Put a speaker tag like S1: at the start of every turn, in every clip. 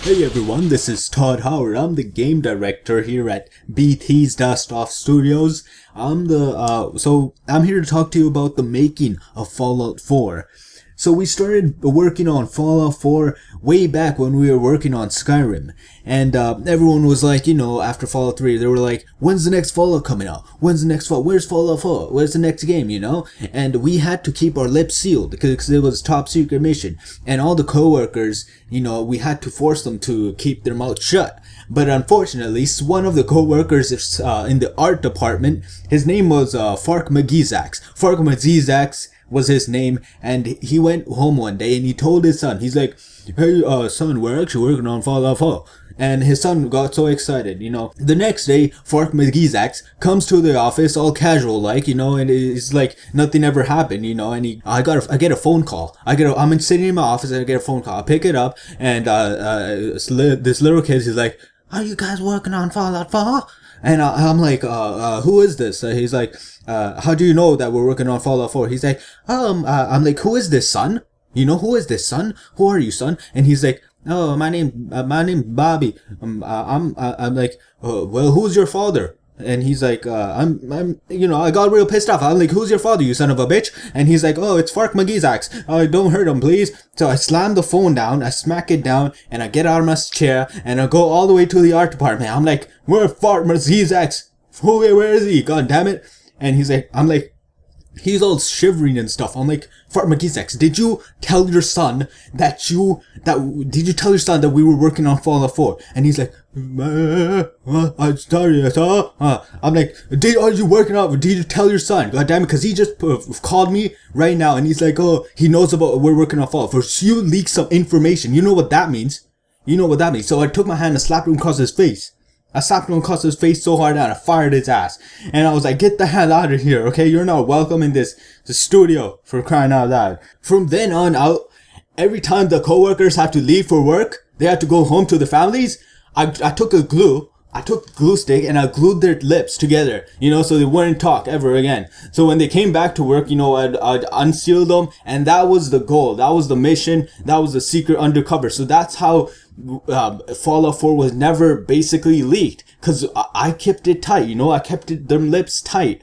S1: Hey everyone, this is Todd Howard. I'm the game director here at BT's Dust Off Studios. I'm here to talk to you about the making of Fallout 4. So we started working on Fallout 4 way back when we were working on Skyrim. And everyone was like, after Fallout 3, they were like, when's the next Fallout coming out? When's the next Fallout? Where's Fallout 4? Where's the next game, And we had to keep our lips sealed because it was a top secret mission. And all the coworkers, we had to force them to keep their mouth shut. But unfortunately, one of the co-workers in the art department, his name was Fark McGeezax. Fark McGeezax was his name, and he went home one day and he told his son, he's like, hey son, we're actually working on Fallout 4. And his son got so excited, The next day, Fark McGeezax comes to the office all casual like, and it's like nothing ever happened, and I get a phone call. I'm sitting in my office and I get a phone call. I pick it up, and this little kid is like, are you guys working on Fallout 4? And I'm like, who is this? He's like, how do you know that we're working on Fallout 4? He's like, I'm like, who is this, son? Who is this, son? Who are you, son? And he's like, oh, my name Bobby. I'm like, well, who's your father? And he's like, I got real pissed off. I'm like, who's your father, you son of a bitch? And he's like, oh, it's Fark McGeezax. Don't hurt him, please. So I slam the phone down, I smack it down, and I get out of my chair, and I go all the way to the art department. I'm like, where's Fark McGeezax? Where is he? God damn it. And he's all shivering and stuff. I'm like, Fark McGeezax, did you tell your son that we were working on Fallout 4? And he's like, I'm sorry, I'm like, did you tell your son? God damn it, because he just called me right now, and he's like, oh, he knows about we're working on Fallout 4. So you leak some information. You know what that means. So I took my hand and slapped him across his face. I slapped him across his face so hard that I fired his ass. And I was like, get the hell out of here, okay? You're not welcome in the studio, for crying out loud. From then on out, every time the coworkers have to leave for work, they have to go home to their families, I took a glue stick and I glued their lips together, so they wouldn't talk ever again. So when they came back to work, I'd unseal them, and that was the goal. That was the mission. That was the secret undercover. So that's how Fallout 4 was never basically leaked, because I kept it tight, I kept their lips tight.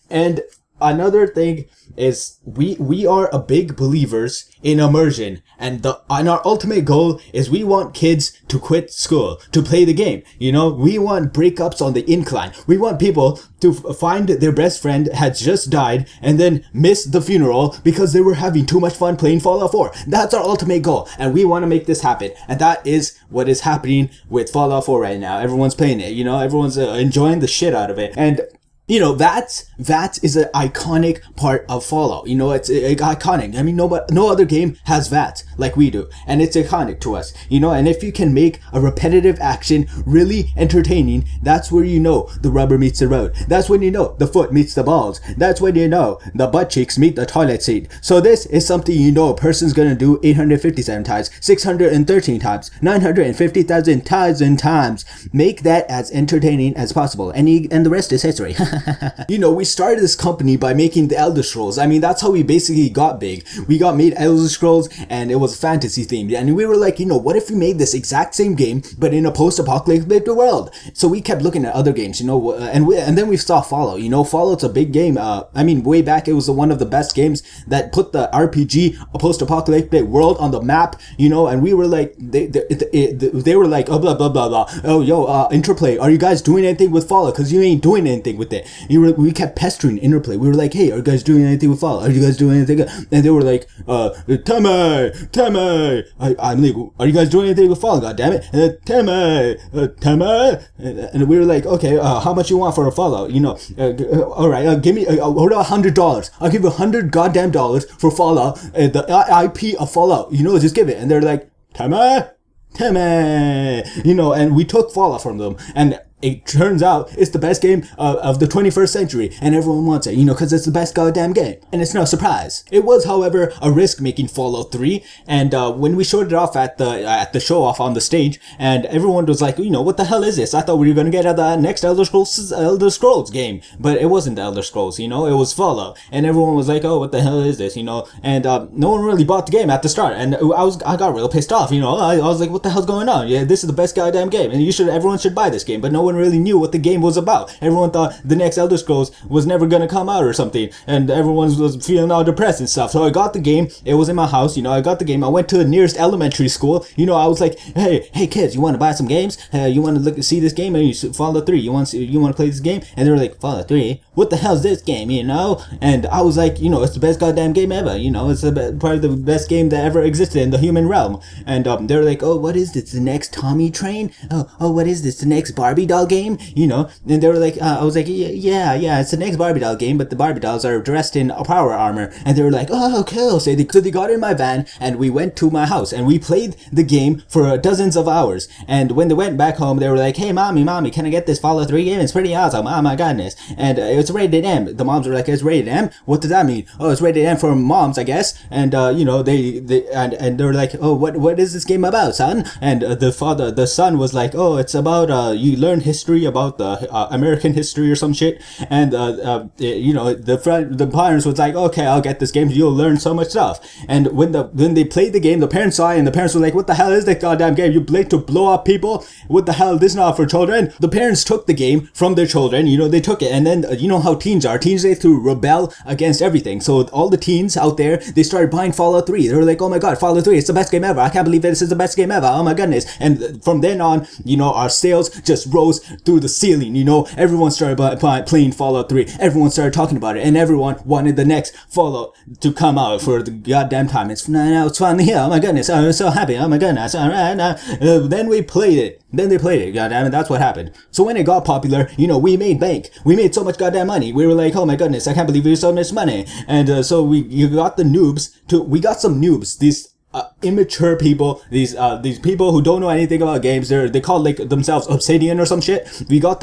S1: And another thing is we are a big believers in immersion, and our ultimate goal is we want kids to quit school to play the game. We want breakups on the incline. We want people to find their best friend had just died and then miss the funeral because they were having too much fun playing Fallout 4. That's our ultimate goal, and we want to make this happen, and that is what is happening with Fallout 4 right now. Everyone's playing it, everyone's enjoying the shit out of it. And VATS is an iconic part of Fallout. It's iconic. I mean, no other game has VATS like we do, and it's iconic to us. And if you can make a repetitive action really entertaining, that's where the rubber meets the road. That's when the foot meets the balls. That's when the butt cheeks meet the toilet seat. So this is something a person's gonna do 857 times, 613 times, 950,000 times. Make that as entertaining as possible, and the rest is history. We started this company by making the Elder Scrolls. I mean, that's how we basically got big. We made Elder Scrolls, and it was fantasy themed. And we were like, what if we made this exact same game, but in a post-apocalyptic world? So we kept looking at other games, and then we saw Fallout. Fallout's a big game. Way back, it was one of the best games that put the RPG, a post-apocalyptic world, on the map, and we were like, they were like, oh, blah, blah, blah, blah. Oh, yo, Interplay, are you guys doing anything with Fallout? Because you ain't doing anything with it. We kept pestering Interplay. We were like, hey, are you guys doing anything with Fallout? Are you guys doing anything? And they were like, Tammy. I'm like, are you guys doing anything with Fallout? God damn it. And then, Tammy. And we were like, okay, how much you want for a Fallout? All right, give me, what about $100? I'll give you $100 goddamn dollars for Fallout, the IP of Fallout. Just give it. And they're like, Tammy. And we took Fallout from them. And it turns out it's the best game of the 21st century, and everyone wants it, because it's the best goddamn game. And it's no surprise. It was, however, a risk making Fallout 3, and when we showed it off at the show off on the stage, and everyone was like, what the hell is this? I thought we were going to get the next Elder Scrolls game, but it wasn't Elder Scrolls, it was Fallout, and everyone was like, oh, what the hell is this, and no one really bought the game at the start, and I got real pissed off, I was like, what the hell's going on? Yeah, this is the best goddamn game, and everyone should buy this game, but no one really knew what the game was about. Everyone thought the next Elder Scrolls was never gonna come out or something, and everyone was feeling all depressed and stuff. So I got the game. It was in my house. I got the game. I went to the nearest elementary school. I was like, hey kids, you want to buy some games? You want to see this game? And you Fallout 3. You want to play this game? And they were like, Fallout 3? What the hell's this game? And I was like, it's the best goddamn game ever. It's probably the best game that ever existed in the human realm. And they were like, oh, what is this? The next Tommy Train? Oh, what is this? The next Barbie doll game? And they were like, I was like, yeah, it's the next Barbie doll game, but the Barbie dolls are dressed in power armor. And they were like, oh, cool. So they got in my van, and we went to my house, and we played the game for dozens of hours. And when they went back home, they were like, hey, mommy, can I get this Fallout 3 game? It's pretty awesome. Oh my goodness. And it's rated M. The moms were like, it's rated M? What does that mean? Oh, it's rated M for moms, I guess. And they were like, oh, what is this game about, son? And the son was like, oh, it's about you learn history about the American history or some shit. And the parents was like, okay, I'll get this game. You'll learn so much stuff. And when they played the game, the parents saw it, and the parents were like, what the hell is this goddamn game? You play to blow up people? What the hell? This is not for children. The parents took the game from their children. They took it, and then you know how teens are. Teens, they to rebel against everything. So all the teens out there, they started buying Fallout 3. They were like, oh my god, Fallout 3, it's the best game ever. I can't believe this is the best game ever. Oh my goodness. And from then on, our sales just rose through the ceiling. Everyone started playing Fallout 3. Everyone started talking about it, and everyone wanted the next Fallout to come out for the goddamn time. It's finally here. Oh my goodness. I'm so happy. Oh my goodness. All right. Then we played it. Then they played it. Goddamn it. That's what happened. So when it got popular, we made bank. We made so much goddamn money. We were like, oh my goodness, I can't believe we made so much money. And so we got some noobs. These immature people, these people who don't know anything about games. They call themselves Obsidian or some shit. We got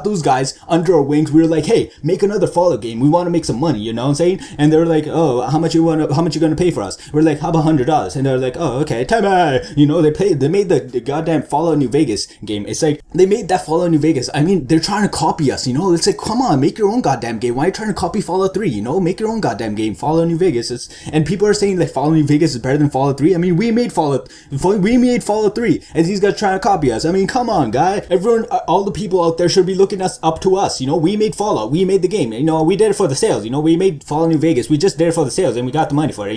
S1: those guys under our wings. We were like, hey, make another Fallout game. We want to make some money, you know what I'm saying? And they were like, oh, how much you gonna pay for us? We're like, how about $100? And they're like, oh, okay, time. They made the goddamn Fallout New Vegas game. It's like they made that Fallout New Vegas. I mean, they're trying to copy us, It's like, come on, make your own goddamn game. Why are you trying to copy Fallout 3? Make your own goddamn game. Fallout New Vegas. And people are saying like Fallout New Vegas is better than Fallout 3. I mean, we made Fallout 3, and these guys trying to copy us. I mean, come on, guy. Everyone, all the people out there should be looking up to us. We made Fallout. We made the game. We did it for the sales. We made Fallout New Vegas. We just did it for the sales, and we got the money for it.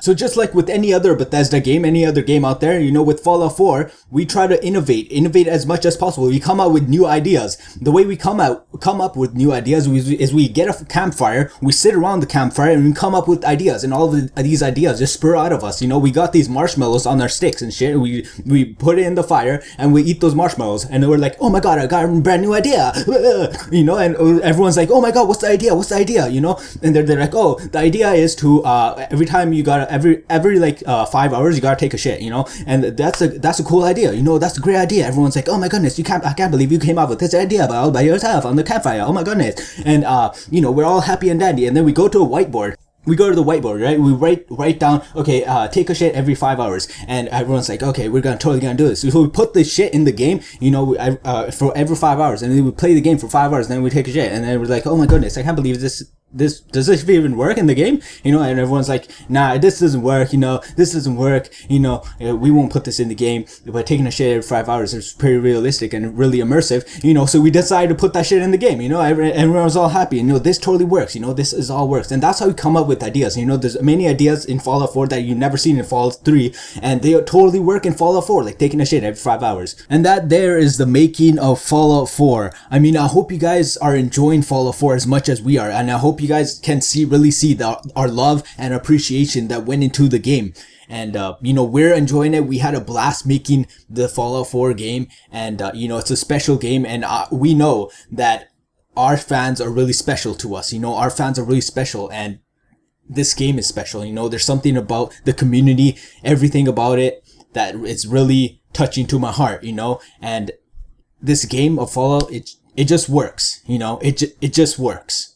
S1: So just like with any other Bethesda game, any other game out there, with Fallout 4, we try to innovate as much as possible. We come out with new ideas. The way we come up with new ideas is we get a campfire, we sit around the campfire, and we come up with ideas, and all of these ideas just spur out of us. We got these marshmallows on our sticks and shit. We put it in the fire, and we eat those marshmallows, and we're like, oh my god, I got a brand new idea. And everyone's like, oh my god, what's the idea? And they're like, oh, the idea is to every time you gotta every 5 hours you gotta take a shit, and that's a cool idea. That's a great idea. Everyone's like, oh my goodness, I can't believe you came up with this idea all by yourself on the campfire. Oh my goodness. And we're all happy and dandy, and then we go to a whiteboard. We go to the whiteboard, right? We write down, okay, take a shit every 5 hours, and everyone's like, okay, we're totally gonna do this. So we put the shit in the game, for every 5 hours, and then we play the game for 5 hours, and then we take a shit, and then we're like, oh my goodness, I can't believe this does this even work in the game? And everyone's like, nah, this doesn't work, this doesn't work, we won't put this in the game. But taking a shit every 5 hours is pretty realistic and really immersive, so we decided to put that shit in the game, everyone was all happy, and this totally works, this is all works. And that's how we come up with ideas. There's many ideas in Fallout 4 that you've never seen in Fallout 3, and they totally work in Fallout 4, like taking a shit every 5 hours. And that there is the making of Fallout 4. I mean, I hope you guys are enjoying Fallout 4 as much as we are, and I hope you guys can really see our love and appreciation that went into the game. And we're enjoying it. We had a blast making the Fallout 4 game, and it's a special game, and we know that our fans are really special to us. Our fans are really special, and this game is special. There's something about the community, everything about it, that it's really touching to my heart, and this game of Fallout, it just works. You know, it just works.